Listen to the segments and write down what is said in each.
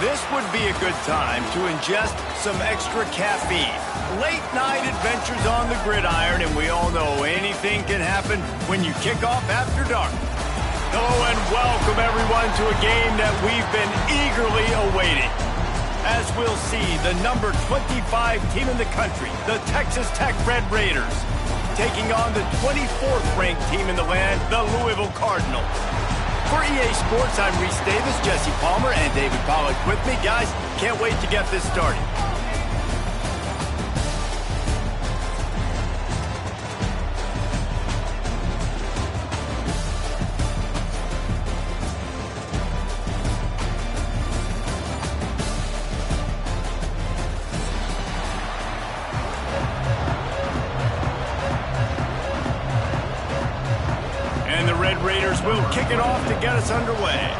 This would be a good time to ingest some extra caffeine. Late night adventures on the gridiron, and we all know anything can happen when you kick off after dark. Hello and welcome everyone to a game that we've been eagerly awaiting. As we'll see, the number 25 team in the country, the Texas Tech Red Raiders, taking on the 24th ranked team in the land, the Louisville Cardinals. For EA Sports, I'm Reese Davis, Jesse Palmer, and David Pollack with me. Guys, can't wait to get this started. Raiders will kick it off to get us underway.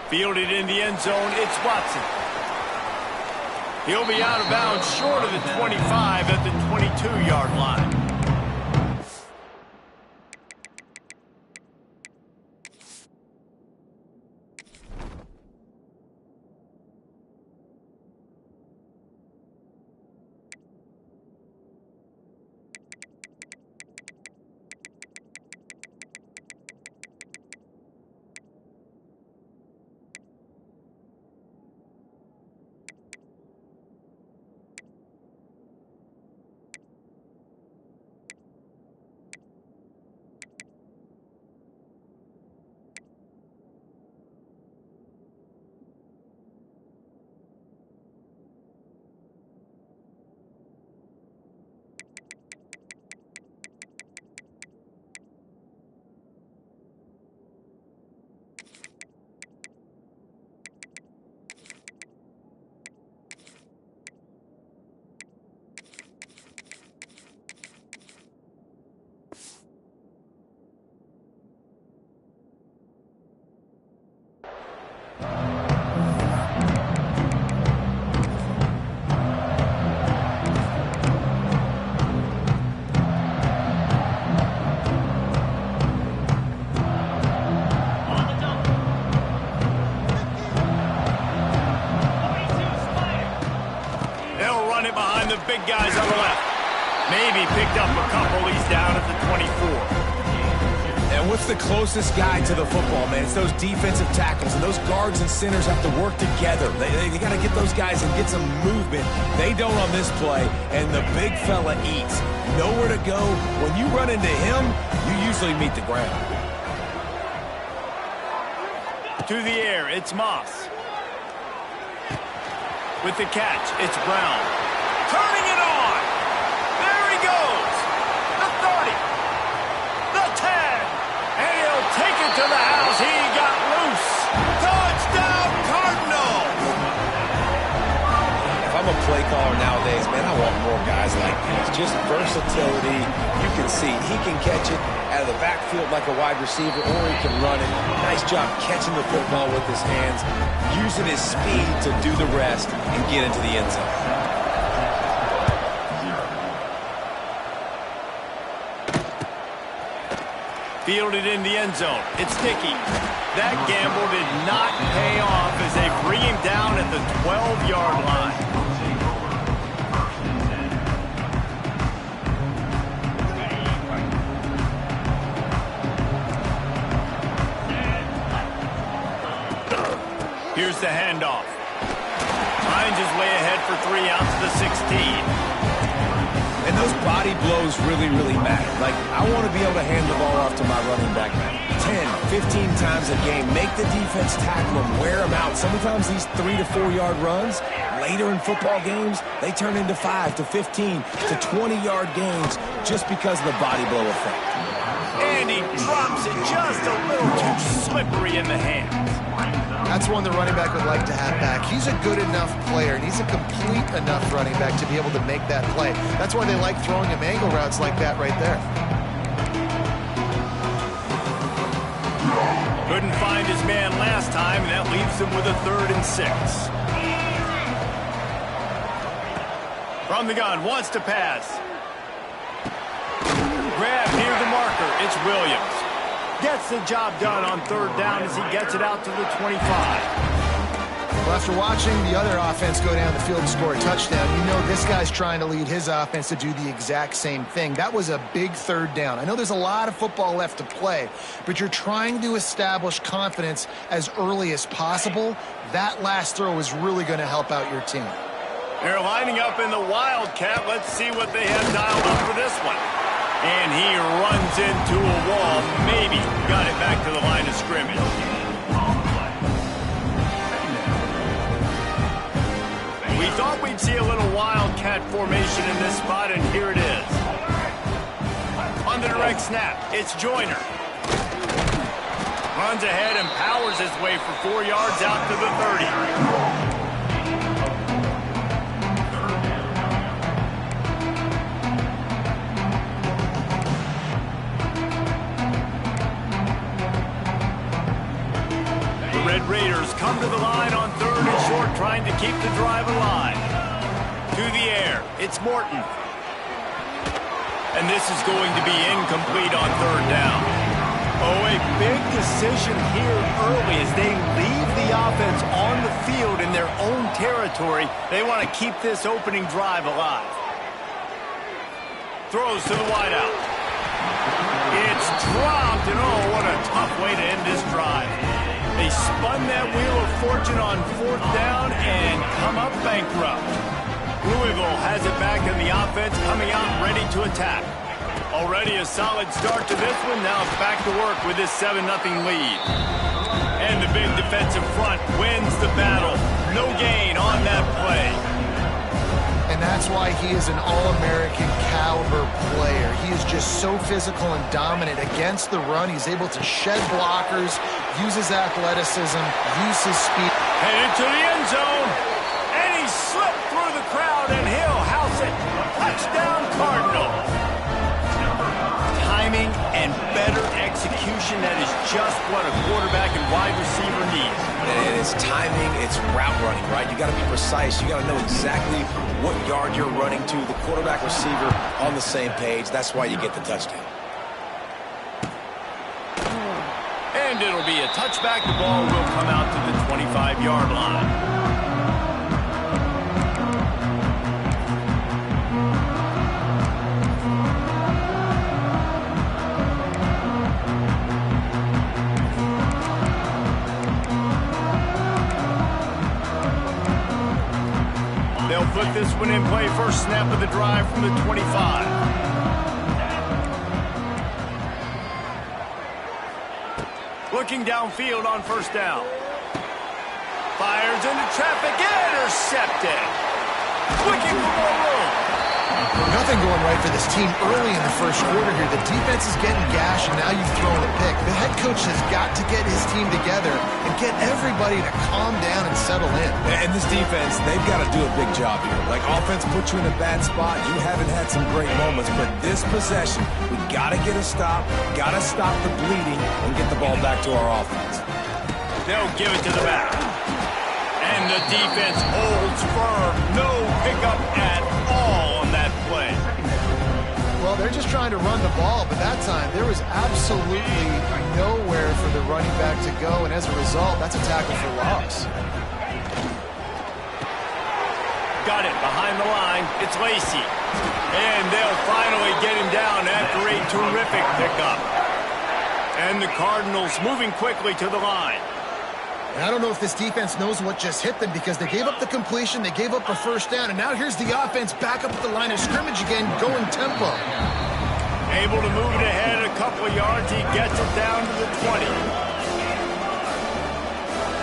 Fielded in the end zone, it's Watson. He'll be out of bounds short of the 25 at the 22-yard line. The big guys on the left. Maybe picked up a couple. He's down at the 24. And what's the closest guy to the football, man? It's those defensive tackles, and those guards and centers have to work together. They got to get those guys and get some movement. They don't on this play, and the big fella eats. Nowhere to go. When you run into him, you usually meet the ground. To the air, it's Moss. With the catch, it's Brown. Turning it on. There he goes. The 30. The 10. And he'll take it to the house. He got loose. Touchdown, Cardinals. If I'm a play caller nowadays, man, I want more guys like this. Just versatility. You can see he can catch it out of the backfield like a wide receiver, or he can run it. Nice job catching the football with his hands, using his speed to do the rest and get into the end zone. Fielded in the end zone. It's Dickey. That gamble did not pay off as they bring him down at the 12-yard line. Here's the handoff. Finds his way ahead for 3 out to the 16. And those body blows really, really matter. Like, I want to be able to hand the ball off to my running back 10, 15 times a game. Make the defense tackle them, wear them out. Sometimes these 3 to 4 yard runs, later in football games, they turn into 5 to 15 to 20-yard gains just because of the body blow effect. And he drops it just a little too slippery in the hands. That's one the running back would like to have back. He's a good enough player, and he's a complete enough running back to be able to make that play. That's why they like throwing him angle routes like that right there. Couldn't find his man last time, and that leaves him with a 3rd and 6. From the gun, wants to pass. Grab near the marker. It's Williams. Gets the job done on third down as he gets it out to the 25. Well, after watching the other offense go down the field and score a touchdown, you know this guy's trying to lead his offense to do the exact same thing. That was a big third down. I know there's a lot of football left to play, but you're trying to establish confidence as early as possible. That last throw is really going to help out your team. They're lining up in the Wildcat. Let's see what they have dialed up for this one. And he runs into a wall. Maybe got it back to the line of scrimmage. We thought we'd see a little Wildcat formation in this spot, and here it is. On the direct snap, it's Joyner. Runs ahead and powers his way for 4 yards out to the 30. Red Raiders come to the line on third and short, trying to keep the drive alive. To the air, it's Morton. And this is going to be incomplete on third down. Oh, a big decision here early as they leave the offense on the field in their own territory. They want to keep this opening drive alive. Throws to the wideout. It's dropped, and oh, what a tough way to end this drive. They spun that wheel of fortune on fourth down and come up bankrupt. Louisville has it back in the offense, coming out ready to attack. Already a solid start to this one. Now it's back to work with this 7-0 lead. And the big defensive front wins the battle. No gain on that play. And that's why he is an All-American caliber player. He is just so physical and dominant against the run. He's able to shed blockers, use his athleticism, use his speed. Headed to the end zone. And he slipped through the crowd, and he'll house it. Touchdown, Cardinals. Timing and better execution, that is just what a quarterback and wide receiver needs. And it's timing, it's route running, right? You got to be precise. You got to know exactly what yard you're running to. The quarterback receiver on the same page. That's why you get the touchdown. And it'll be a touchback. The ball will come out to the 25-yard line. They'll put this one in play. First snap of the drive from the 25. Looking downfield on first down. Fires into traffic. Intercepted. Looking for more room. Nothing going right for this team early in the first quarter here. The defense is getting gashed, and now you've thrown a pick. The head coach has got to get his team together and get everybody to calm down and settle in. And this defense, they've got to do a big job here. Like, offense put you in a bad spot. You haven't had some great moments, but this possession, we got to get a stop, got to stop the bleeding, and get the ball back to our offense. They'll give it to the back. And the defense holds firm. No pickup at all on that play. Well, they're just trying to run the ball, but that time there was absolutely nowhere for the running back to go, and as a result, that's a tackle for loss. Got it behind the line. It's Lacey. And they'll finally get him down after a terrific pickup. And the Cardinals moving quickly to the line. And I don't know if this defense knows what just hit them, because they gave up the completion, they gave up a first down, and now here's the offense back up at the line of scrimmage again, going tempo. Able to move it ahead a couple of yards. He gets it down to the 20.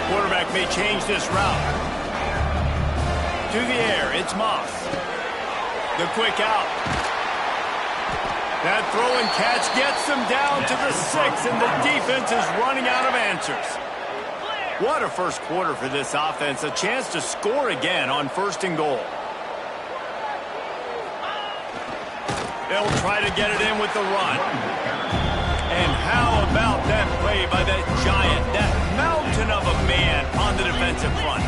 Quarterback may change this route. To the air, it's Moss. The quick out. That throw and catch gets them down to the 6, and the defense is running out of answers. What a first quarter for this offense. A chance to score again on first and goal. They'll try to get it in with the run. And how about that play by that giant, that mountain of a man on the defensive front?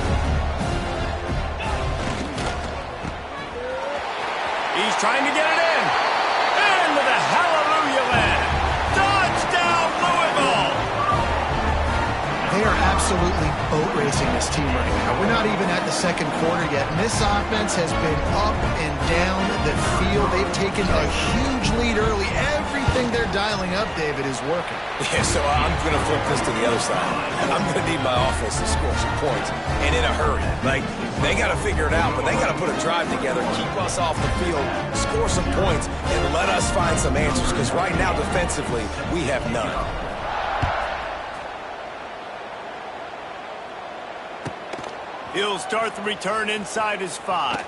He's trying to get it in. Into the hallelujah land. absolutely boat racing this team right now. We're not even at the second quarter yet, and this offense has been up and down the field. They've taken a huge lead early. Everything they're dialing up, David, is working. Yeah, so I'm going to flip this to the other side. I'm going to need my offense to score some points, and in a hurry. Like, they got to figure it out, but they got to put a drive together, keep us off the field, score some points, and let us find some answers, because right now, defensively, we have none. He'll start the return inside his 5.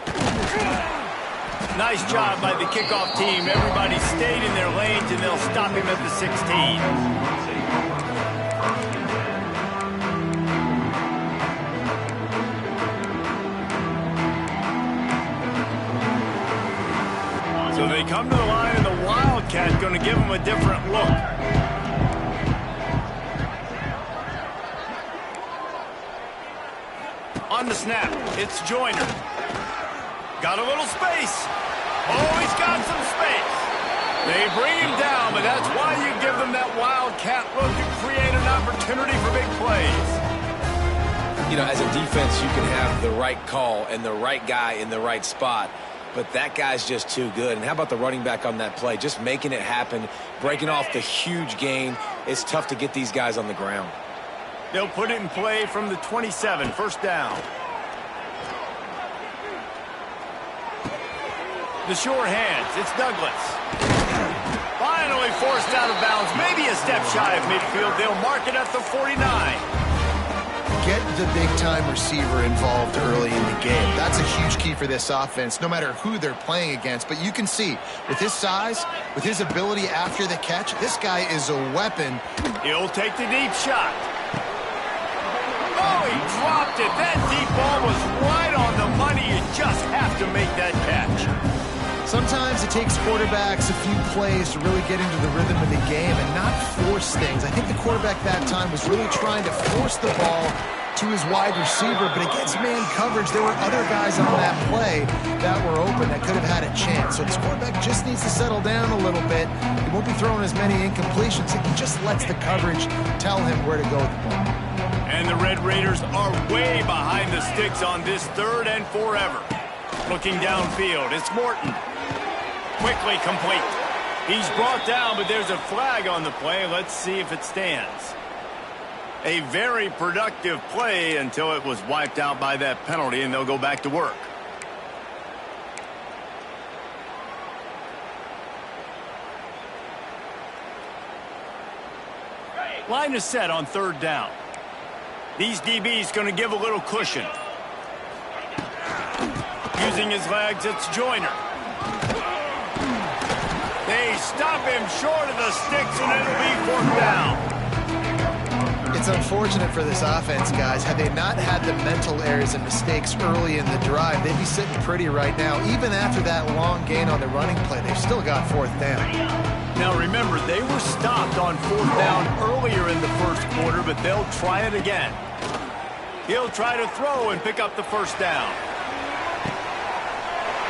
Nice job by the kickoff team. Everybody stayed in their lanes, and they'll stop him at the 16. So they come to the line, and the Wildcat going to give them a different look. On the snap, it's Joyner. Got a little space. Oh, he's got some space. They bring him down, but that's why you give them that Wildcat look to create an opportunity for big plays. You know, as a defense, you can have the right call and the right guy in the right spot, but that guy's just too good. And how about the running back on that play? Just making it happen, breaking off the huge gain. It's tough to get these guys on the ground. They'll put it in play from the 27, first down. The sure hands, it's Douglas. Finally forced out of bounds, maybe a step shy of midfield. They'll mark it at the 49. Get the big-time receiver involved early in the game. That's a huge key for this offense, no matter who they're playing against. But you can see, with his size, with his ability after the catch, this guy is a weapon. He'll take the deep shot. Oh, he dropped it. That deep ball was right on the money. You just have to make that catch. Sometimes it takes quarterbacks a few plays to really get into the rhythm of the game and not force things. I think the quarterback that time was really trying to force the ball to his wide receiver, but against man coverage, there were other guys on that play that were open that could have had a chance. So this quarterback just needs to settle down a little bit. He won't be throwing as many incompletions if he just lets the coverage tell him where to go with the ball. And the Red Raiders are way behind the sticks on this 3rd and forever. Looking downfield, it's Morton. Quickly complete. He's brought down, but there's a flag on the play. Let's see if it stands. A very productive play until it was wiped out by that penalty, and they'll go back to work. Line is set on 3rd down. These DBs going to give a little cushion. Using his legs, it's Joyner. They stop him short of the sticks, and it'll be 4th down. It's unfortunate for this offense, guys. Had they not had the mental errors and mistakes early in the drive, they'd be sitting pretty right now. Even after that long gain on the running play, they've still got 4th down. Now remember, they were stopped on 4th down earlier in the first quarter, but they'll try it again. He'll try to throw and pick up the 1st down.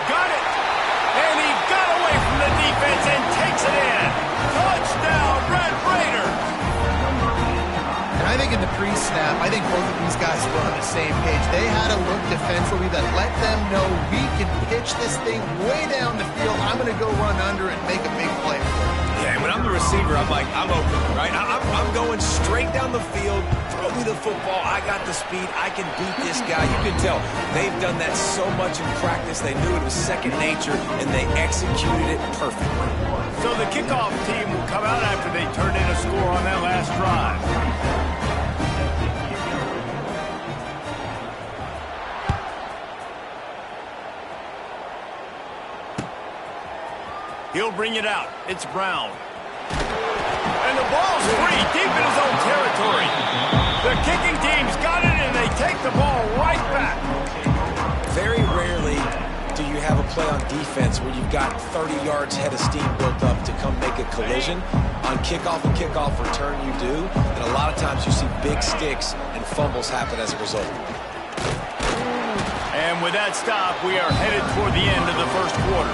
Got it! And he got away from the defense and takes it in. Touchdown, Red Raiders! And I think in the pre-snap, I think both of these guys were on the same page. They had a look defensively that let them know we can pitch this thing way down the field. I'm going to go run under and make a big play for it. Yeah, when I'm the receiver, I'm like, I'm open, right? I'm going straight down the field. Throw me the football. I got the speed. I can beat this guy. You can tell they've done that so much in practice. They knew it was second nature, and they executed it perfectly. So the kickoff team will come out after they turned in a score on that last drive. He'll bring it out. It's Brown. And the ball's free, deep in his own territory. The kicking team's got it, and they take the ball right back. Very rarely do you have a play on defense where you've got 30 yards head of steam built up to come make a collision. On kickoff and kickoff return, you do. And a lot of times you see big sticks and fumbles happen as a result. And with that stop, we are headed toward the end of the first quarter.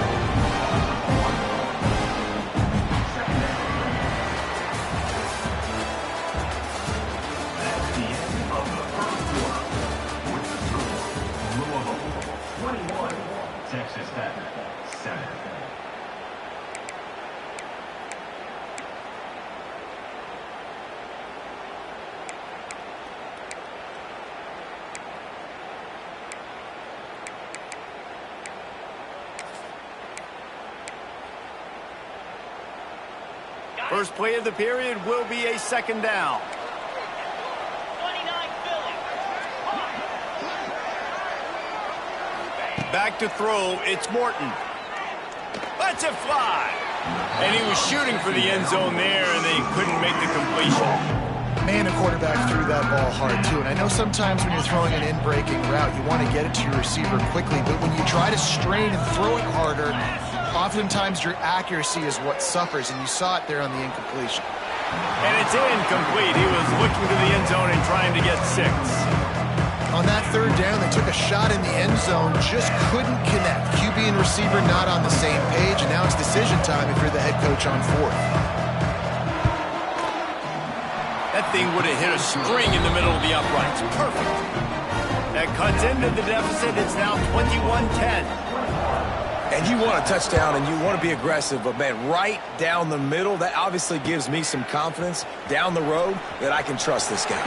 First play of the period will be a second down. Back to throw, it's Morton. Lets it fly. And he was shooting for the end zone there, and they couldn't make the completion. Man, the quarterback threw that ball hard, too. And I know sometimes when you're throwing an in-breaking route, you want to get it to your receiver quickly. But when you try to strain and throw it harder, oftentimes your accuracy is what suffers. And you saw it there on the incompletion. And it's incomplete. He was looking to the end zone and trying to get 6. On that third down, they took a shot in the end zone, just couldn't connect. QB and receiver not on the same page, and now it's decision time if you're the head coach on 4th. That thing would have hit a string in the middle of the uprights. Perfect. That cuts into the deficit. It's now 21-10. And you want a touchdown and you want to be aggressive, but, man, right down the middle, that obviously gives me some confidence down the road that I can trust this guy.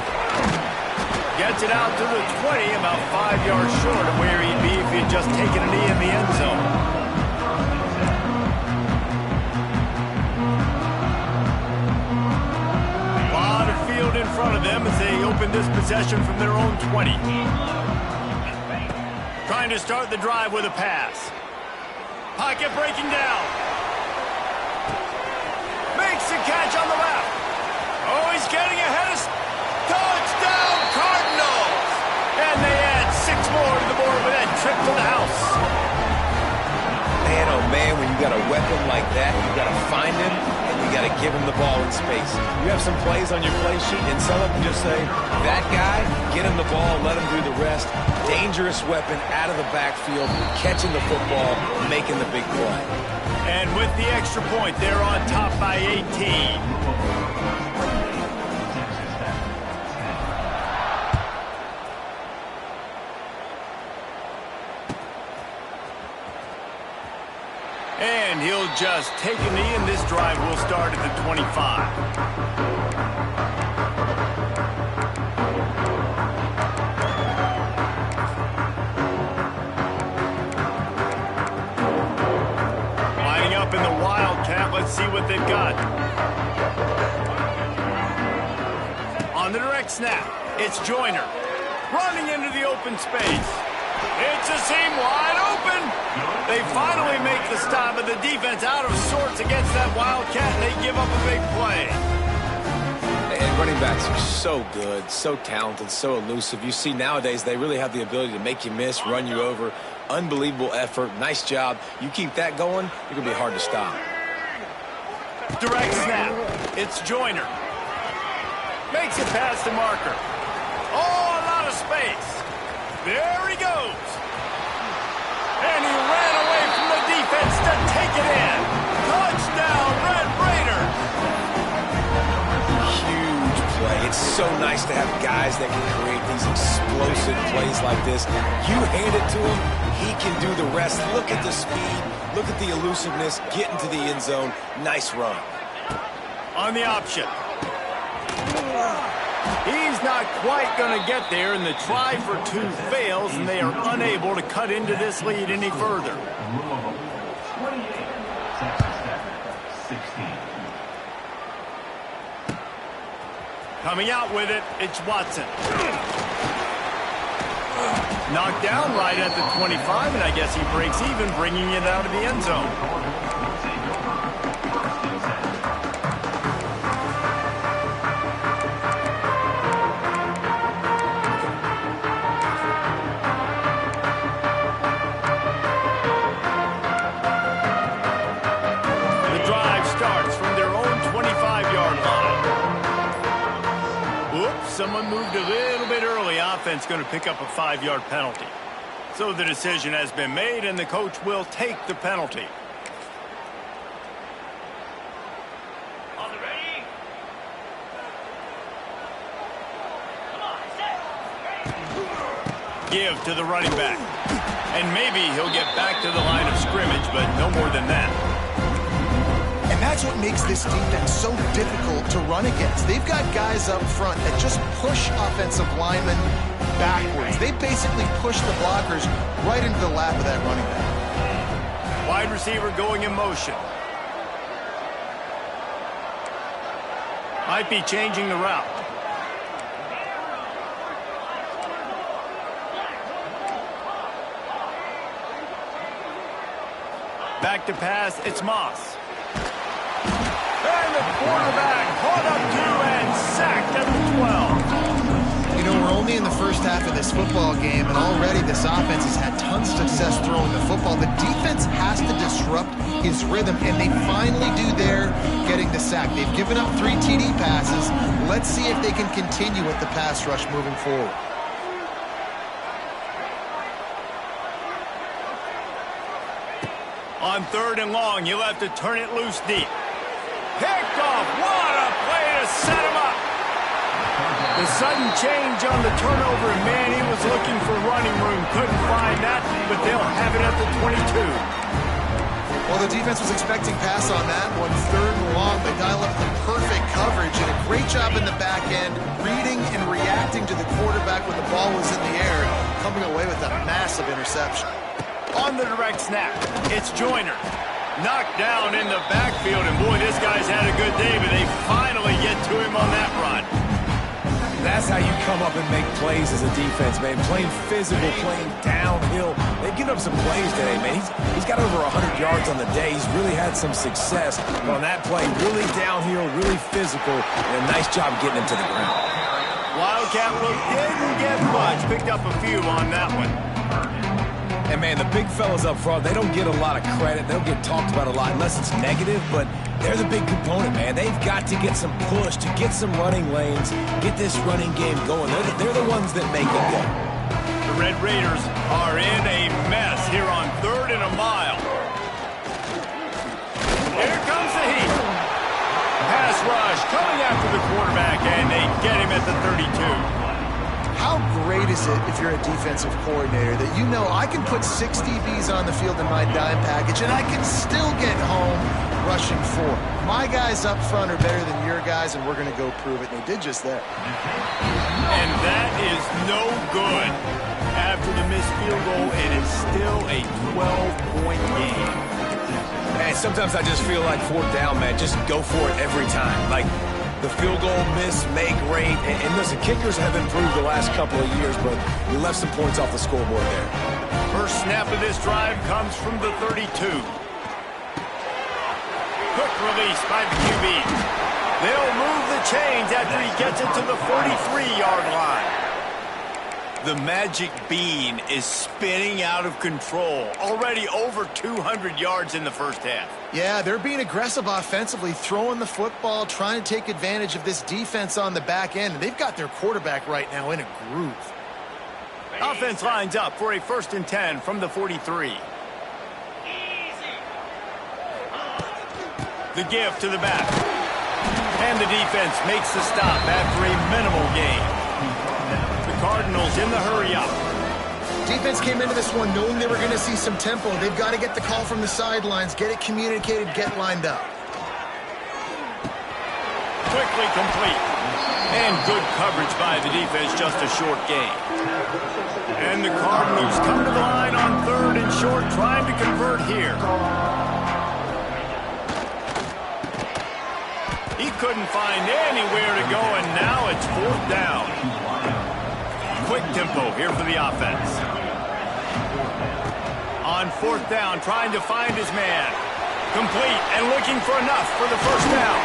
Gets it out to the 20, about 5 yards short of where he'd be if he'd just taken a knee in the end zone. A lot of field in front of them as they open this possession from their own 20. Trying to start the drive with a pass. Pocket breaking down. Makes the catch on the left. Oh, he's getting ahead of... Touchdown, Cardinals! And they add 6 more to the board with that trip to the house. Man, oh man, when you got a weapon like that, you got to find him and you got to give him the ball in space. You have some plays on your play sheet, and some of them just say, that guy, get him the ball, let him do the rest. Dangerous weapon out of the backfield, catching the football, making the big play. And with the extra point, they're on top by 18. And he'll just take a knee, and this drive will start at the 25. Lining up in the Wildcat. Let's see what they've got. On the direct snap, it's Joyner. Running into the open space. It's a seam wide open. They finally make the stop, but the defense out of sorts against that Wildcat, and they give up a big play. And running backs are so good, so talented, so elusive. You see nowadays they really have the ability to make you miss, run you over. Unbelievable effort. Nice job. You keep that going, you're going to be hard to stop. Direct snap. It's Joyner. Makes it past the marker. Oh, a lot of space. There he goes. And he ran away from the defense to take it in. Touchdown, Red Raiders. Huge play. It's so nice to have guys that can create these explosive plays like this. You hand it to him, he can do the rest. Look at the speed. Look at the elusiveness. Get into the end zone. Nice run. On the option. He's not quite going to get there, and the try for 2 fails, and they are unable to cut into this lead any further. Coming out with it, it's Watson. Knocked down right at the 25, and I guess he breaks even, bringing it out of the end zone. Someone moved a little bit early. Offense going to pick up a 5-yard penalty. So the decision has been made, and the coach will take the penalty. On the ready? Come on, set. Give to the running back. And maybe he'll get back to the line of scrimmage, but no more than that. And that's what makes this defense so difficult to run against. They've got guys up front that just push offensive linemen backwards. They basically push the blockers right into the lap of that running back. Wide receiver going in motion. Might be changing the route. Back to pass, it's Moss. And the quarterback caught up to and sacked at the 12. You know, we're only in the first half of this football game, and already this offense has had tons of success throwing the football. The defense has to disrupt his rhythm, and they finally do there, getting the sack. They've given up 3 TD passes. Let's see if they can continue with the pass rush moving forward. On 3rd and long, you'll have to turn it loose deep. Picked off. What a play to set him up. The sudden change on the turnover, and man, he was looking for running room. Couldn't find that, but they'll have it at the 22. Well, the defense was expecting pass on that one. 3rd and long, they dial up the perfect coverage, and a great job in the back end, reading and reacting to the quarterback when the ball was in the air, coming away with a massive interception. On the direct snap, it's Joyner. Knocked down in the backfield, and boy, this guy's had a good day, but they finally get to him on that run. That's how you come up and make plays as a defense, man. Playing physical, playing downhill. They've given up some plays today, man. He's got over 100 yards on the day. He's really had some success on that play. Really downhill, really physical, and a nice job getting him to the ground. Wildcat look didn't get much. Picked up a few on that one. And, man, the big fellas up front, they don't get a lot of credit. They don't get talked about a lot unless it's negative, but they're the big component, man. They've got to get some push, to get some running lanes, get this running game going. They're the ones that make it go. The Red Raiders are in a mess here on 3rd and a mile. Here comes the heat. Pass rush coming after the quarterback, and they get him at the 32. How great is it if you're a defensive coordinator that you know I can put 6 DBs on the field in my dime package and I can still get home rushing 4. My guys up front are better than your guys, and we're going to go prove it. And they did just that. And that is no good. After the missed field goal, it is still a 12-point game. Man, sometimes I just feel like 4th down, man. Just go for it every time. Like, the field goal miss, make rate, and listen, kickers have improved the last couple of years, but we left some points off the scoreboard there. First snap of this drive comes from the 32. Quick release by the QB. They'll move the chains after he gets it to the 43-yard line. The magic bean is spinning out of control. Already over 200 yards in the first half. Yeah, they're being aggressive offensively, throwing the football, trying to take advantage of this defense on the back end. They've got their quarterback right now in a groove. Offense lines up for a 1st and 10 from the 43. The give to the back. And the defense makes the stop after a minimal gain. The Cardinals in the hurry-up. Defense came into this one knowing they were going to see some tempo. They've got to get the call from the sidelines, get it communicated, get lined up. Quickly complete. And good coverage by the defense, just a short gain. And the Cardinals come to the line on 3rd and short, trying to convert here. He couldn't find anywhere to go, and now it's 4th down. Quick tempo here for the offense. On 4th down, trying to find his man. Complete and looking for enough for the 1st down.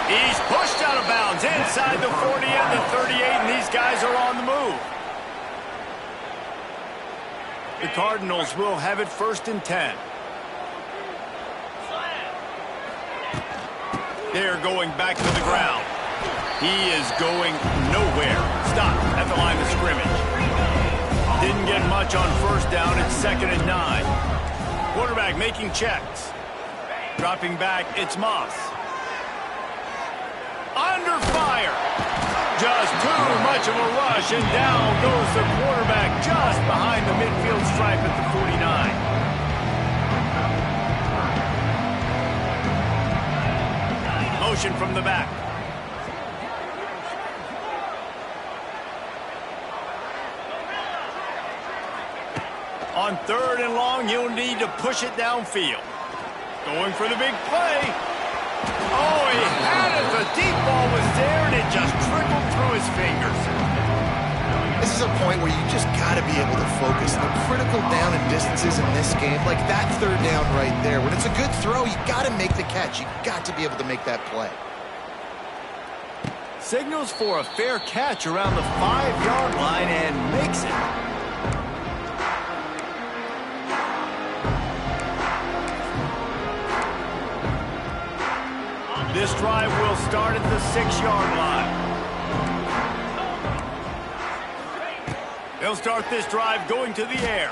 He's pushed out of bounds inside the 40 and the 38, and these guys are on the move. The Cardinals will have it 1st and 10. They're going back to the ground. He is going nowhere. Stop at the line of scrimmage. Didn't get much on 1st down. It's 2nd and 9. Quarterback making checks. Dropping back, it's Moss. Under fire. Just too much of a rush, and down goes the quarterback just behind the midfield stripe at the 49. Motion from the back. On 3rd and long, you'll need to push it downfield. Going for the big play. Oh, he had it. The deep ball was there. his fingers. This is a point where you just got to be able to focus. The critical down and distances in this game, like that third down right there. When it's a good throw, you got to make the catch. You got to be able to make that play. Signals for a fair catch around the 5-yard line and makes it. This drive will start at the 6-yard line. They'll start this drive going to the air.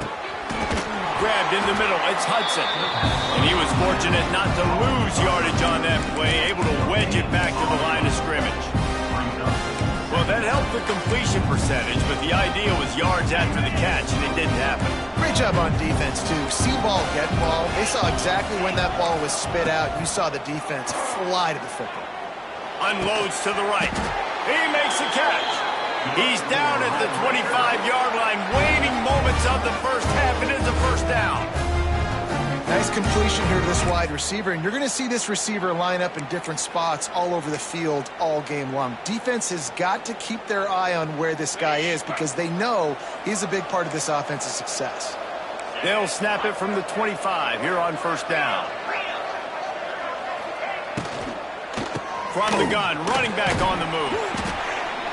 Grabbed in the middle, it's Hudson. And he was fortunate not to lose yardage on that play, able to wedge it back to the line of scrimmage. Well, that helped the completion percentage, but the idea was yards after the catch, and it didn't happen. Great job on defense, too. See ball, get ball. They saw exactly when that ball was spit out. You saw the defense fly to the football. Unloads to the right. He makes a catch. He's down at the 25-yard line, waning moments of the first half. It is a first down. Nice completion here to this wide receiver, and you're going to see this receiver line up in different spots all over the field all game long. Defense has got to keep their eye on where this guy is because they know he's a big part of this offense's success. They'll snap it from the 25 here on first down. From the gun, running back on the move.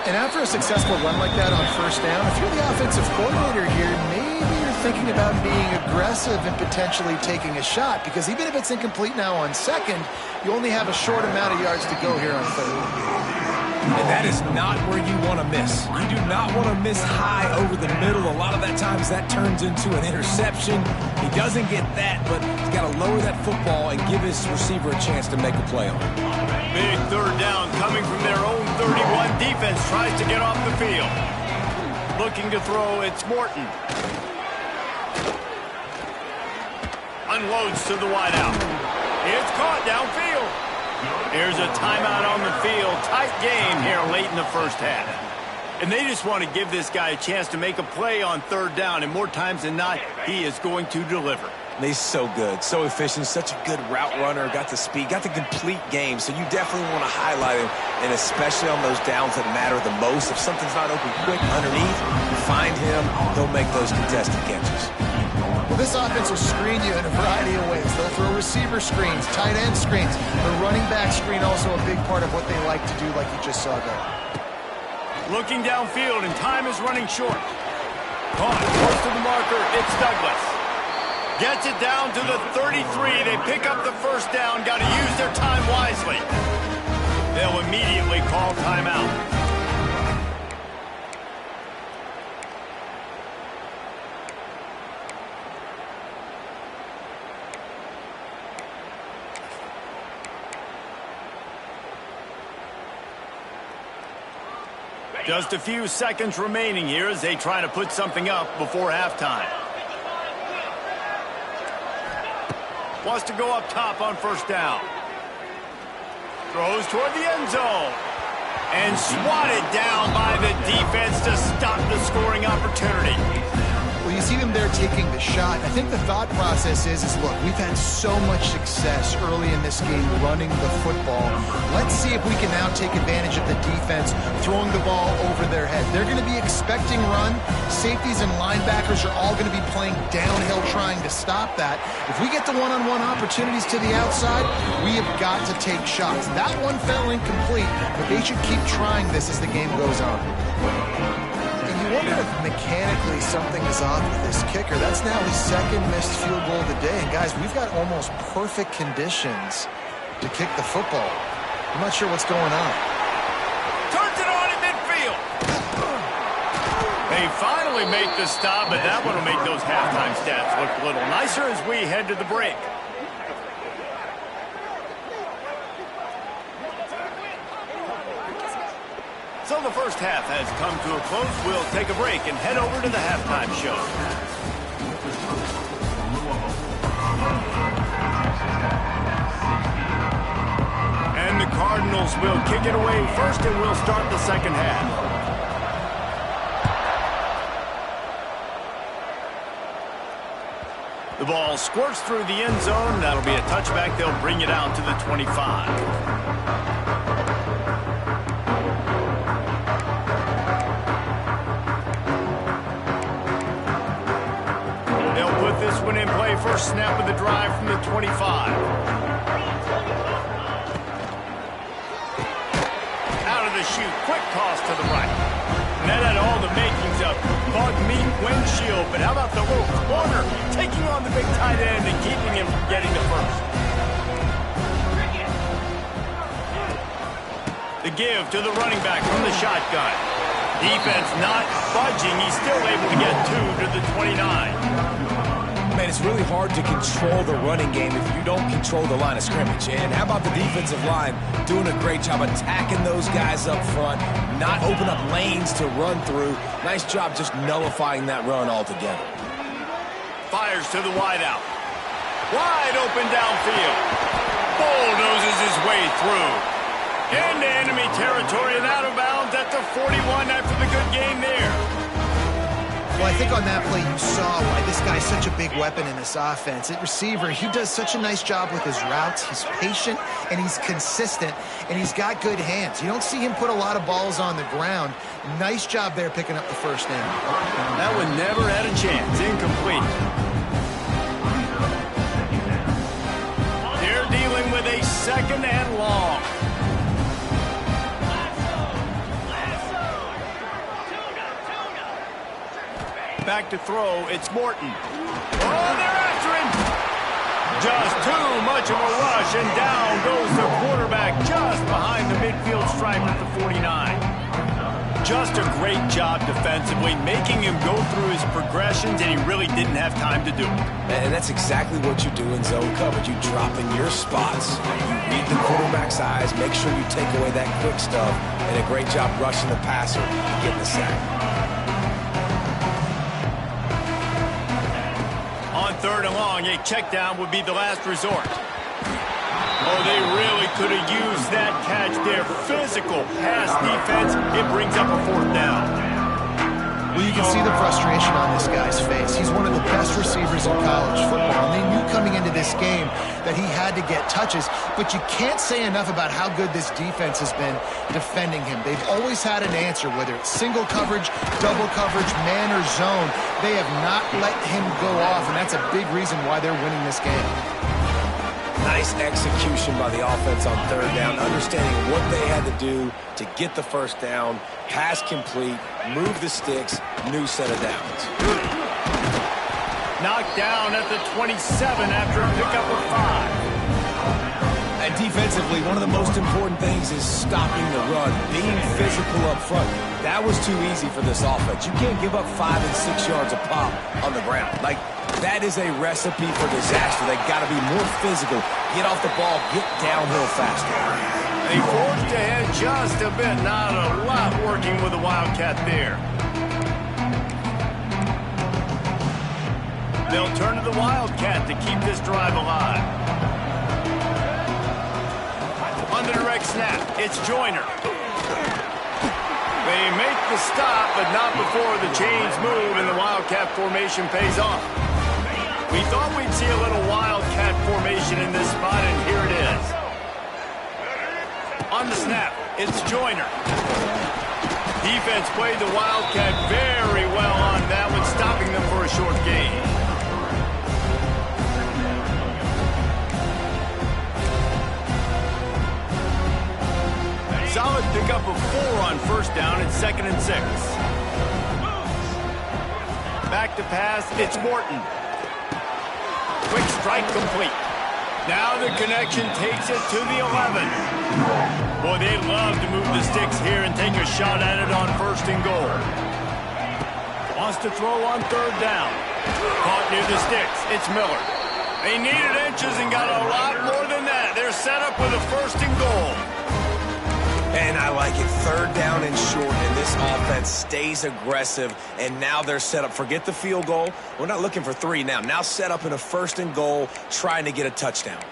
And after a successful run like that on first down, if you're the offensive coordinator here, maybe you're thinking about being aggressive and potentially taking a shot, because even if it's incomplete now on second, you only have a short amount of yards to go here on third. And that is not where you want to miss. You do not want to miss high over the middle. A lot of that times that turns into an interception. He doesn't get that, but he's got to lower that football and give his receiver a chance to make a play on it. Big third down coming from their own 31. Defense tries to get off the field. Looking to throw, it's Morton. Unloads to the wideout. It's caught downfield. Here's a timeout on the field. Tight game here late in the first half. And they just want to give this guy a chance to make a play on third down, and more times than not, he is going to deliver. And he's so good, so efficient, such a good route runner, got the speed, got the complete game, so you definitely want to highlight him, and especially on those downs that matter the most. If something's not open quick underneath, you find him, he'll make those contested catches. Well, this offense will screen you in a variety of ways. They'll throw receiver screens, tight end screens. The running back screen also a big part of what they like to do, like you just saw there. Looking downfield, and time is running short. Caught, close to the marker, it's Douglas. Gets it down to the 33. They pick up the first down. Got to use their time wisely. They'll immediately call timeout. Just a few seconds remaining here as they try to put something up before halftime. Wants to go up top on first down. Throws toward the end zone. And swatted down by the defense to stop the scoring opportunity. Well, you see them there taking the shot. I think the thought process is look, we've had so much success early in this game running the football. Let's see if we can now take advantage of the defense throwing the ball over their head. They're going to be expecting run. Safeties and linebackers are all going to be playing downhill trying to stop that. If we get the one-on-one opportunities to the outside, we have got to take shots. That one fell incomplete, but they should keep trying this as the game goes on. I wonder if mechanically something is off with this kicker. That's now his second missed field goal of the day. And guys, we've got almost perfect conditions to kick the football. I'm not sure what's going on. Turns it on in midfield. They finally make the stop, but that one will make those halftime stats look a little nicer as we head to the break. So the first half has come to a close. We'll take a break and head over to the halftime show. And the Cardinals will kick it away first, and we'll start the second half. The ball squirts through the end zone. That'll be a touchback. They'll bring it out to the 25. first snap of the drive from the 25. Out of the chute, quick toss to the right. And that had all the makings of caught meat windshield, but how about the little corner taking on the big tight end and keeping him from getting the first? The give to the running back from the shotgun. Defense not budging. He's still able to get 2 to the 29. Man, it's really hard to control the running game if you don't control the line of scrimmage. And how about the defensive line doing a great job attacking those guys up front, not open up lanes to run through. Nice job just nullifying that run altogether. Fires to the wideout. Wide open downfield. Bulldozes his way through. Into enemy territory and out of bounds at the 41 after the good game there. Well, I think on that play you saw why this guy's such a big weapon in this offense. At receiver, he does such a nice job with his routes. He's patient, and he's consistent, and he's got good hands. You don't see him put a lot of balls on the ground. Nice job there picking up the first down. That one never had a chance. Incomplete. They're dealing with a second and long. Back to throw, it's Morton. Oh, they're after him! Just too much of a rush, and down goes the quarterback just behind the midfield stripe at the 49. Just a great job defensively, making him go through his progressions, and he really didn't have time to do it. And that's exactly what you do in zone coverage. You drop in your spots, you read the quarterback's eyes, make sure you take away that quick stuff, and a great job rushing the passer, getting the sack. Third and long, a check down would be the last resort. Oh, they really could have used that catch there. Physical pass defense. It brings up a fourth down. Well, you can see the frustration on this guy's face. He's one of the best receivers in college football, and they knew coming into this game that he had to get touches, but you can't say enough about how good this defense has been defending him. They've always had an answer, whether it's single coverage, double coverage, man or zone. They have not let him go off, and that's a big reason why they're winning this game. Nice execution by the offense on third down, understanding what they had to do to get the first down, pass complete, move the sticks, new set of downs. Knocked down at the 27 after a pickup of 5. And defensively, one of the most important things is stopping the run, being physical up front. That was too easy for this offense. You can't give up 5 and 6 yards a pop on the ground. Like, that is a recipe for disaster. They got to be more physical, get off the ball, get downhill faster. They forged ahead just a bit. Not a lot working with the Wildcat there. They'll turn to the Wildcat to keep this drive alive. On the direct snap, it's Joyner. They make the stop, but not before the chains move and the Wildcat formation pays off. We thought we'd see a little Wildcat formation in this spot, and here it is. On the snap, it's Joyner. Defense played the Wildcat very well on that one, stopping them for a short gain. Solid pickup of 4 on first down and 2nd and 6. Back to pass, it's Morton. Quick strike complete. Now the connection takes it to the 11. Boy, they'd love to move the sticks here and take a shot at it on 1st and goal. Wants to throw on 3rd down. Caught near the sticks, it's Miller. They needed inches and got a lot more than that. They're set up with a 1st and goal. And I like it. 3rd down and short, and this offense stays aggressive, and now they're set up. Forget the field goal. We're not looking for 3 now. Now set up in a 1st and goal, trying to get a touchdown.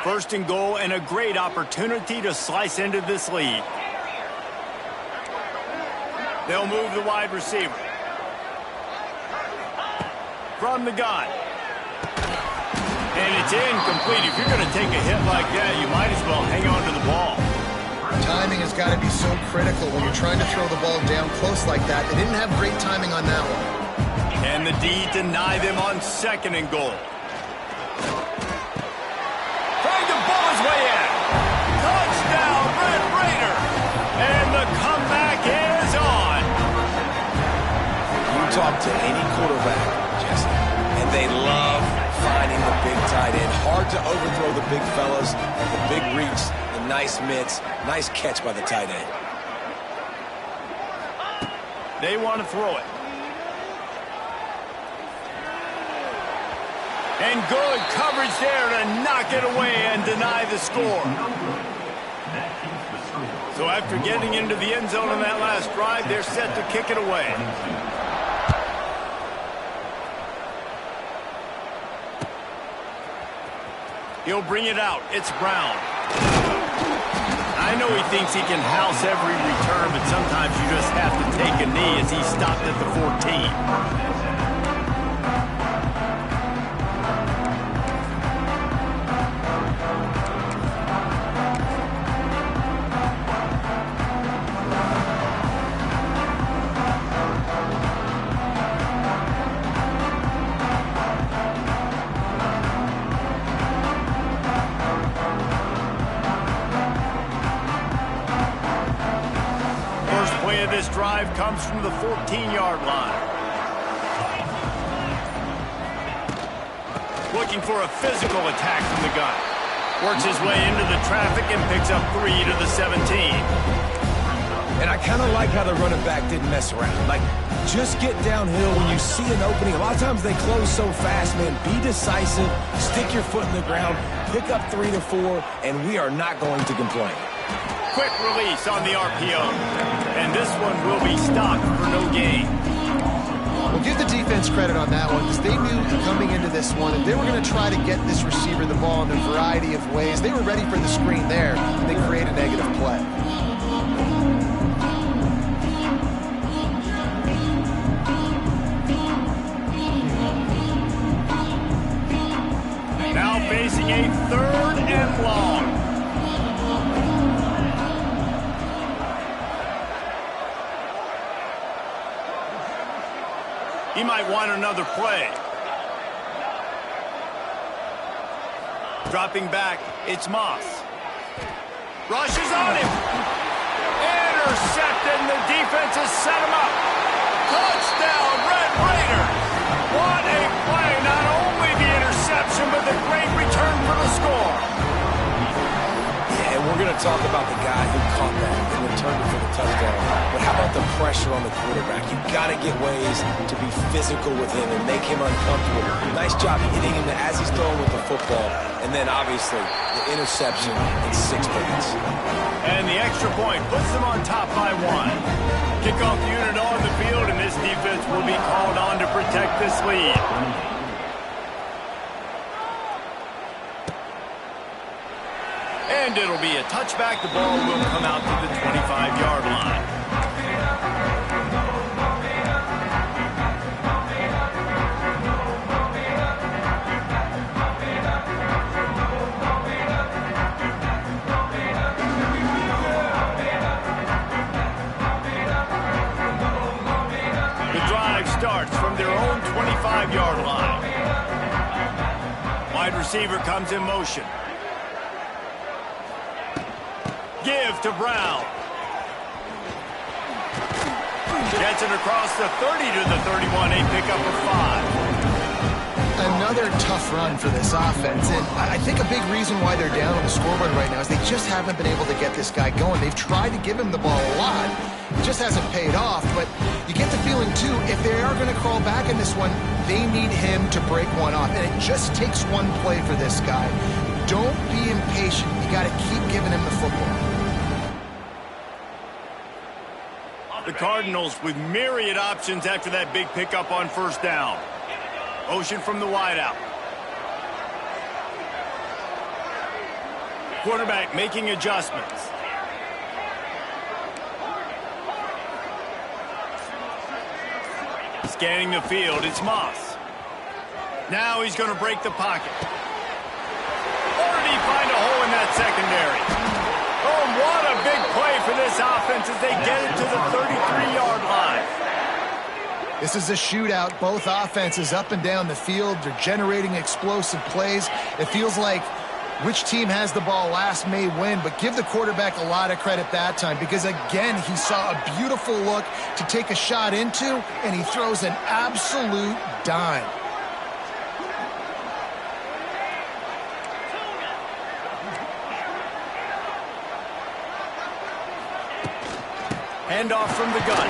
First and goal, and a great opportunity to slice into this lead. They'll move the wide receiver. From the gun. And it's incomplete. If you're going to take a hit like that, you might as well hang on to the ball. Timing has got to be so critical when you're trying to throw the ball down close like that. They didn't have great timing on that one. Can the D deny them on 2nd and goal? Trying to ball his way in. Touchdown, Red Raider. And the comeback is on. You talk to any quarterback, Jesse, and they love finding the big tight end. Hard to overthrow the big fellas, the big reach, the nice mitts, nice catch by the tight end. They want to throw it. And good coverage there to knock it away and deny the score. So after getting into the end zone on that last drive, they're set to kick it away. He'll bring it out. It's Brown. I know he thinks he can house every return, but sometimes you just have to take a knee as he stopped at the 14. This drive comes from the 14-yard line. Looking for a physical attack from the gun. Works his way into the traffic and picks up 3 to the 17. And I kind of like how the running back didn't mess around. Like, just get downhill when you see an opening. A lot of times they close so fast, man. Be decisive, stick your foot in the ground, pick up 3 to 4, and we are not going to complain. Quick release on the RPO. And this one will be stopped for no gain. Well, give the defense credit on that one because they knew coming into this one that they were going to try to get this receiver the ball in a variety of ways. They were ready for the screen there, and they create a negative play. Now facing a 3rd and long. He might want another play. Dropping back, it's Moss. Rushes on him. Intercepted, and the defense has set him up. Touchdown, Red Raiders. What a play. Not only the interception, but the great return for the score. Yeah, and we're going to talk about the guy who caught that and returned it for the touchdown. But how about the pressure on the quarterback? You got to get ways to be physical with him and make him uncomfortable. Nice job hitting him as he's throwing with the football. And then, obviously, the interception in 6 minutes. And the extra point puts them on top by 1. Kickoff unit on the field, and this defense will be called on to protect this lead. And it'll be a touchback. The ball will come out to the 25-yard line. The drive starts from their own 25-yard line. Wide receiver comes in motion. Give to Brown. Gets it across the 30 to the 31. A pickup of 5. Another tough run for this offense. And I think a big reason why they're down on the scoreboard right now is they just haven't been able to get this guy going. They've tried to give him the ball a lot. It just hasn't paid off. But you get the feeling, too, if they are going to crawl back in this one, they need him to break one off. And it just takes one play for this guy. Don't be impatient. You got to keep giving him the football. The Cardinals with myriad options after that big pickup on 1st down. Motion from the wideout. Quarterback making adjustments. Scanning the field, it's Moss. Now he's going to break the pocket. Or did he find a hole in that secondary? Oh, what a big play for this offense as they get it to the 33-yard line. This is a shootout. Both offenses up and down the field. They're generating explosive plays. It feels like which team has the ball last may win, but give the quarterback a lot of credit that time because, again, he saw a beautiful look to take a shot into, and he throws an absolute dime. Handoff from the gun.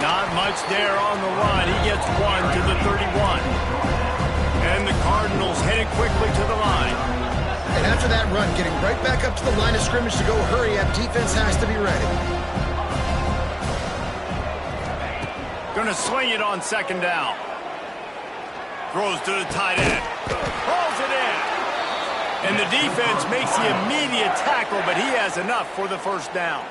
Not much there on the run. He gets one to the 31. And the Cardinals headed quickly to the line. And after that run, getting right back up to the line of scrimmage to go hurry up, defense has to be ready. Gonna swing it on second down. Throws to the tight end. Hauls it in. And the defense makes the immediate tackle, but he has enough for the first down.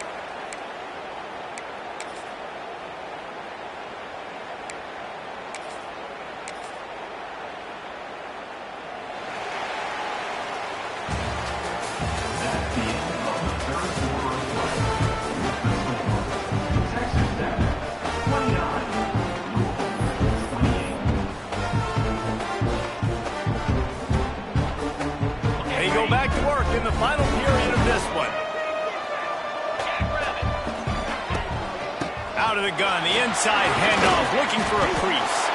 In the final period of this one. Out of the gun, the inside handoff, looking for a crease.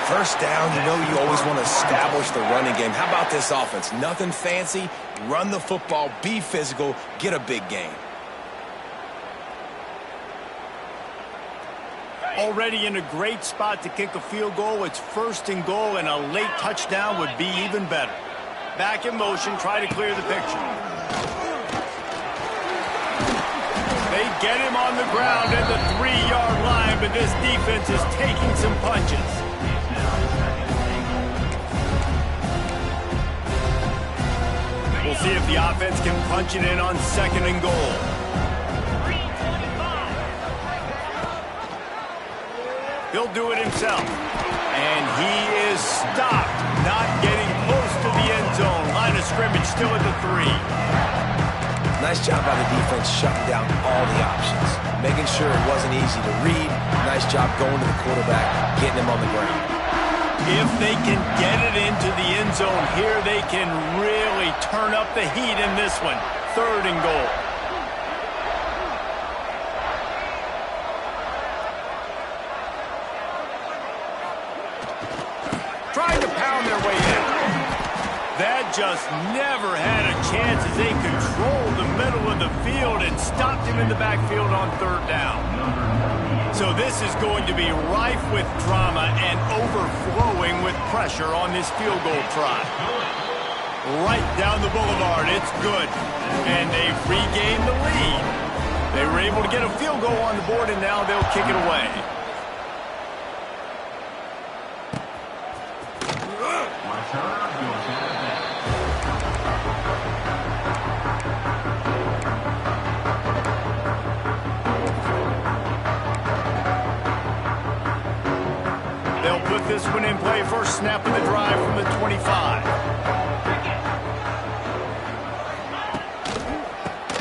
First down, you know you always want to establish the running game. How about this offense? Nothing fancy. Run the football, be physical, get a big gain. Already in a great spot to kick a field goal. It's first and goal, and a late touchdown would be even better. Back in motion, try to clear the picture. They get him on the ground at the 3-yard line, but this defense is taking some punches. We'll see if the offense can punch it in on second and goal. He'll do it himself. And he is stopped, not getting close to the end zone. Line of scrimmage still at the 3. Nice job by the defense shutting down all the options. Making sure it wasn't easy to read. Nice job going to the quarterback, getting him on the ground. If they can get it into the end zone here, they can really turn up the heat in this one. Third and goal. Trying to pound their way in. That just never had a chance as they controlled the middle of the field and stopped him in the backfield on third down. So this is going to be rife with drama and overflowing with pressure on this field goal try. Right down the boulevard, it's good. And they've regained the lead. They were able to get a field goal on the board, and now they'll kick it away. They'll put this one in play. First snap of the drive from the 25.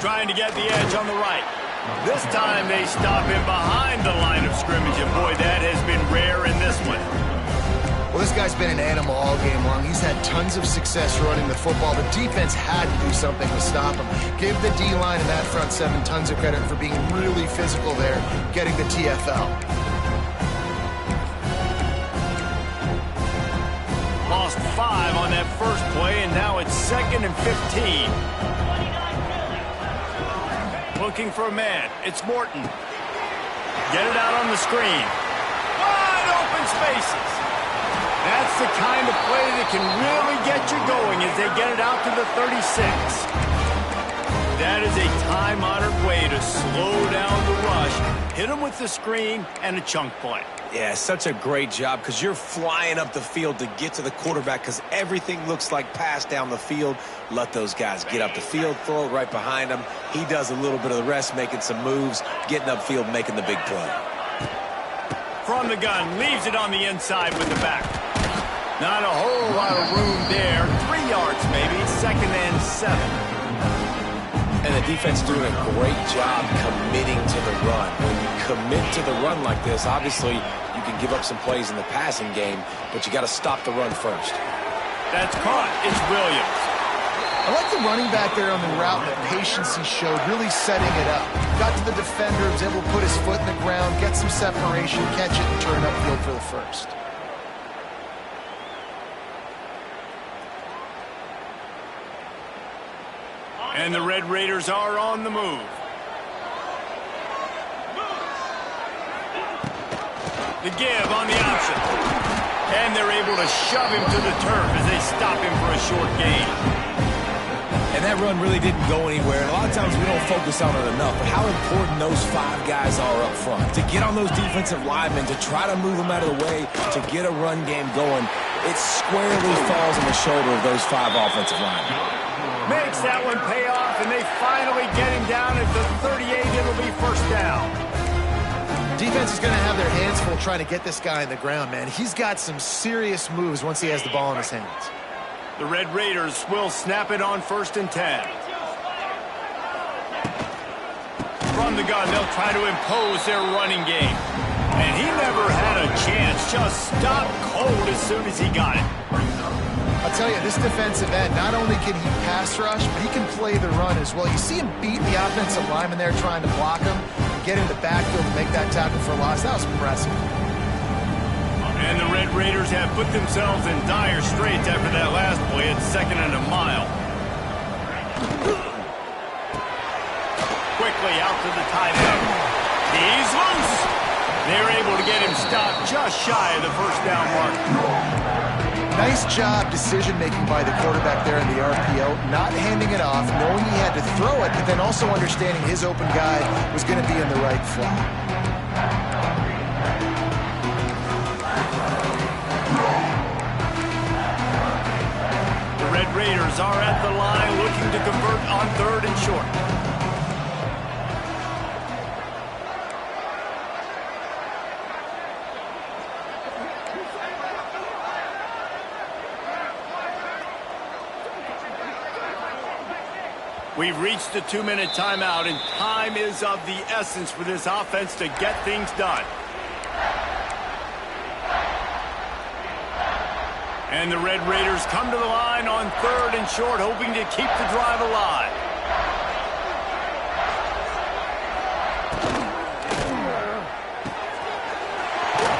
Trying to get the edge on the right. This time they stop him behind the line of scrimmage, and boy, that has been rare in this one. Well, this guy's been an animal all game long. He's had tons of success running the football. The defense had to do something to stop him. Give the D-line and that front seven tons of credit for being really physical there, getting the TFL. Lost 5 on that first play, and now it's 2nd and 15. Looking for a man. It's Morton. Get it out on the screen. Wide open spaces. That's the kind of play that can really get you going as they get it out to the 36. That is a time-honored way to slow down the rush, hit them with the screen, and a chunk play. Yeah, such a great job because you're flying up the field to get to the quarterback because everything looks like pass down the field. Let those guys get up the field, throw it right behind him. He does a little bit of the rest, making some moves, getting upfield, making the big play. From the gun, leaves it on the inside with the back. Not a whole lot of room there. 3 yards maybe, 2nd and 7. And the defense doing a great job committing to the run. When you commit to the run like this, obviously you can give up some plays in the passing game, but you got to stop the run first. That's caught. It's Williams. I like the running back there on the route and the patience he showed, really setting it up. Got to the defender, was able to put his foot in the ground, get some separation, catch it, and turn upfield for the first. And the Red Raiders are on the move. The give on the option. And they're able to shove him to the turf as they stop him for a short gain. And that run really didn't go anywhere. And a lot of times we don't focus on it enough, but how important those 5 guys are up front. To get on those defensive linemen, to try to move them out of the way, to get a run game going, it squarely falls on the shoulder of those 5 offensive linemen. Makes that one pay off, and they finally get him down at the 38. It'll be first down. Defense is going to have their hands full trying to get this guy in the ground, man. He's got some serious moves once he has the ball in his hands. The Red Raiders will snap it on 1st and 10. From the gun, they'll try to impose their running game. And he never had a chance. Just stopped cold as soon as he got it. I'll tell you, this defensive end, not only can he pass rush, but he can play the run as well. You see him beat the offensive lineman there trying to block him, and get in the backfield and make that tackle for a loss. That was impressive. And the Red Raiders have put themselves in dire straits after that last play at 2nd and a mile. Quickly out to the tight end. He's loose. They're able to get him stopped just shy of the first down mark. Nice job decision-making by the quarterback there in the RPO, not handing it off, knowing he had to throw it, but then also understanding his open guy was going to be in the right flat. The Red Raiders are at the line looking to convert on 3rd and short. We've reached the 2-minute timeout, and time is of the essence for this offense to get things done. And the Red Raiders come to the line on 3rd and short, hoping to keep the drive alive.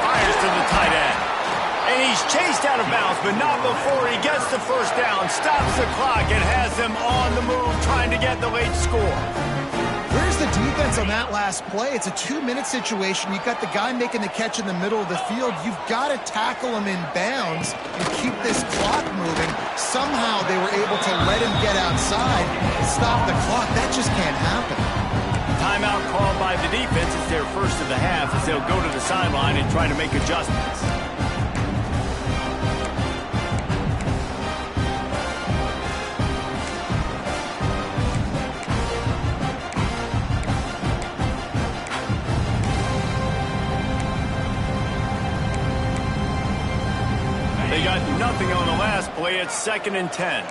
Fires to the tight end. And he's chased out of bounds, but not before he gets the first down, stops the clock, and has them on the move trying to get the late score. Where's the defense on that last play? It's a 2-minute situation. You've got the guy making the catch in the middle of the field. You've got to tackle him in bounds and keep this clock moving. Somehow they were able to let him get outside and stop the clock. That just can't happen. Timeout called by the defense. It's their first of the half as they'll go to the sideline and try to make adjustments. They got nothing on the last play. It's 2nd and 10.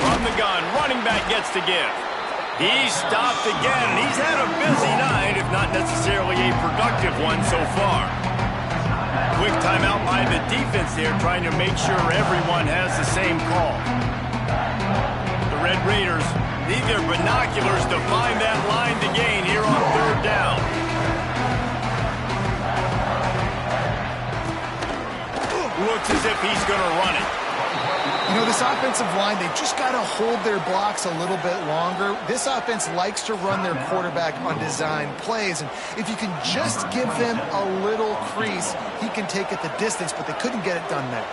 From the gun, running back gets to give. He's stopped again. He's had a busy night, if not necessarily a productive one so far. Quick timeout by the defense there, trying to make sure everyone has the same call. The Red Raiders need their binoculars to find that line to gain here on 3rd down. Looks as if he's going to run it. You know, this offensive line, they've just got to hold their blocks a little bit longer. This offense likes to run their quarterback on design plays, and if you can just give him a little crease, he can take it the distance, but they couldn't get it done there.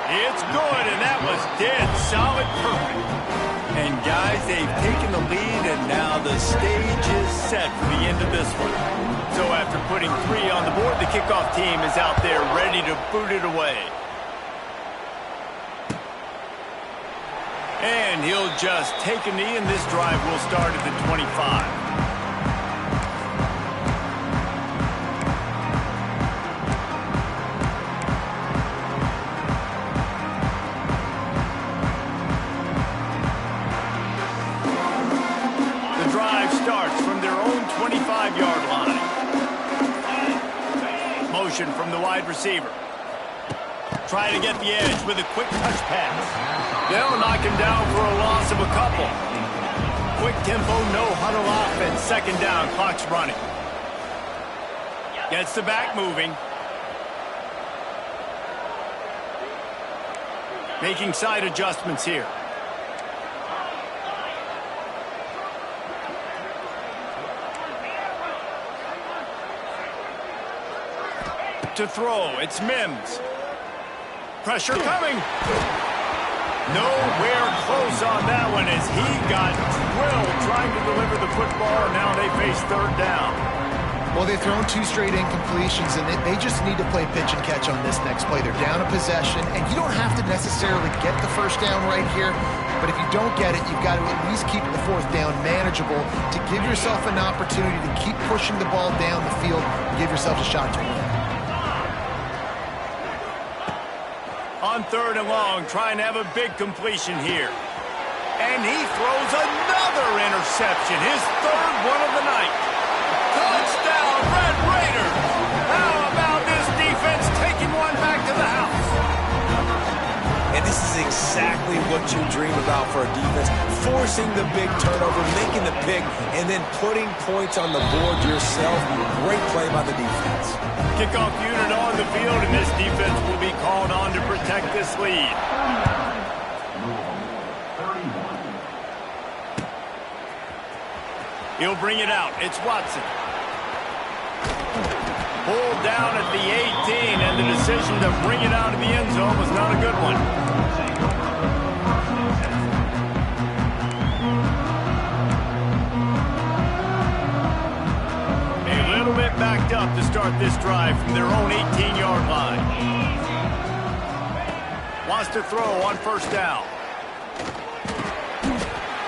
It's good, and that was dead solid perfect. And guys, they've taken the lead, and now the stage is set for the end of this one. So after putting 3 on the board, the kickoff team is out there ready to boot it away. And he'll just take a knee, and this drive will start at the 25. motion from the wide receiver. Trying to get the edge with a quick touch pass. They'll knock him down for a loss of a couple. Quick tempo, no huddle offense. Second down, clock's running. Gets the back moving. Making side adjustments here. To throw, it's Mims. Pressure coming. Nowhere close on that one as he got drilled trying to deliver the football, and now they face third down. Well, they've thrown 2 straight incompletions, and they just need to play pitch and catch on this next play. They're down a possession, and you don't have to necessarily get the first down right here, but if you don't get it, you've got to at least keep the fourth down manageable to give yourself an opportunity to keep pushing the ball down the field and give yourself a shot to win. On third and long, trying to have a big completion here. And he throws another interception, his third one of the night. Touchdown, Red Raiders! How about this defense taking one back to the house? And this is exactly what you dream about for a defense. Forcing the big turnover, making the pick, and then putting points on the board yourself. Great play by the defense. Kickoff unit on the field, and this defense will be called on to protect this lead. He'll bring it out. It's Watson. Pulled down at the 18, and the decision to bring it out of the end zone was not a good one. A little bit backed up to start this drive from their own 18-yard line. Wants to throw on first down.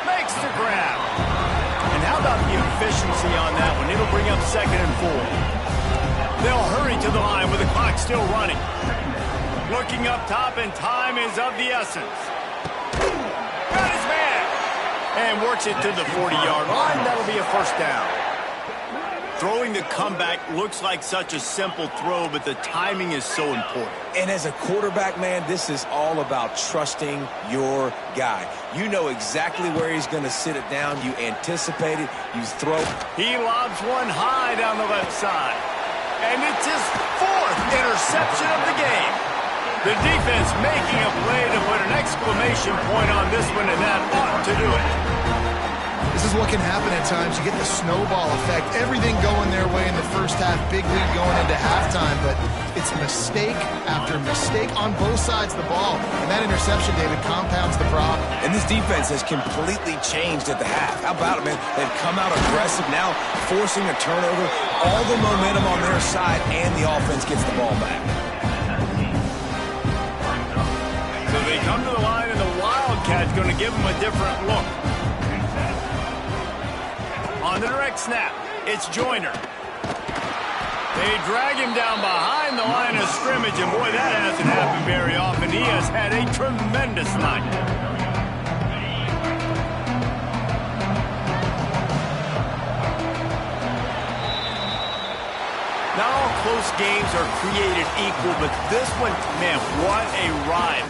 Makes the grab. And how about the efficiency on that one? It'll bring up 2nd and 4. They'll hurry to the line with the clock still running. Looking up top, and time is of the essence. Got his man. And works it to the 40-yard line. That'll be a first down. Throwing the comeback looks like such a simple throw, but the timing is so important. And as a quarterback, man, this is all about trusting your guy. You know exactly where he's going to sit it down. You anticipate it. You throw. He lobs one high down the left side. And it's his 4th interception of the game. The defense making a play to put an exclamation point on this one, and that ought to do it. This is what can happen at times. You get the snowball effect. Everything going their way in the first half. Big lead going into halftime, but it's mistake after mistake on both sides of the ball. And that interception, David, compounds the problem. And this defense has completely changed at the half. How about it, man? They've come out aggressive now, forcing a turnover. All the momentum on their side, and the offense gets the ball back. So they come to the line, and the Wildcats going to give them a different look. On the direct snap, it's Joyner. They drag him down behind the line of scrimmage, and boy, that hasn't happened very often. He has had a tremendous night. Not all close games are created equal, but this one, man, what a ride.